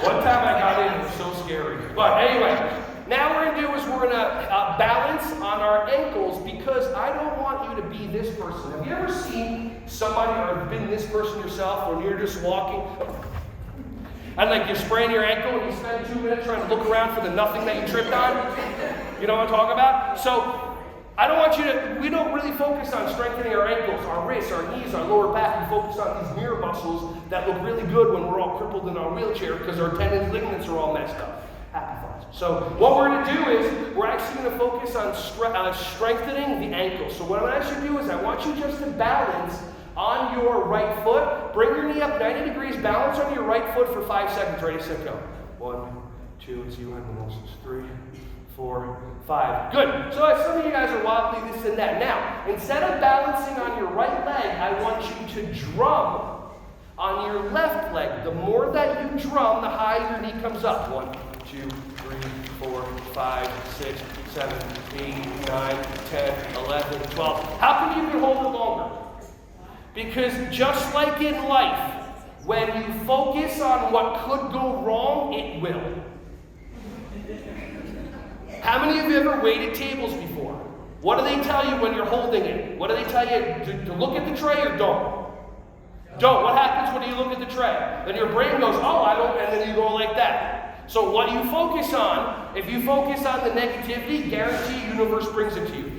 One time I got in, it was so scary. But anyway, now what we're going to do is we're going to balance on our ankles, because I don't want you to be this person. Have you ever seen somebody or been this person yourself when you're just walking and like you're spraining your ankle and you spend 2 minutes trying to look around for the nothing that you tripped on? You know what I'm talking about? So I don't want you to, we don't really focus on strengthening our ankles, our wrists, our knees, our lower back. We focus on these mirror muscles that look really good when we're all crippled in our wheelchair because our tendons, ligaments are all messed up. Happy thoughts. So what we're going to do is we're actually going to focus on strengthening the ankle. So what I want you to do is I want you just to balance on your right foot. Bring your knee up 90 degrees. Balance on your right foot for 5 seconds. Ready, set, go. 1, 2, let's see who had the most. 3, 4, 5. Good. So some of you guys are wobbly, this and that. Now, instead of balancing on your right leg, I want you to drum on your left leg. The more that you drum, the higher your knee comes up. 1, 2, 3, 4, 5, 6, 7, 8, 9, 10, 11, 12. How come you can hold it longer? Because just like in life, when you focus on what could go wrong, it will. How many of you have ever waited tables before? What do they tell you when you're holding it? What do they tell you? To look at the tray or don't? Don't. What happens when you look at the tray? Then your brain goes, oh, I don't, and then you go like that. So what you focus on, if you focus on the negativity, guarantee universe brings it to you.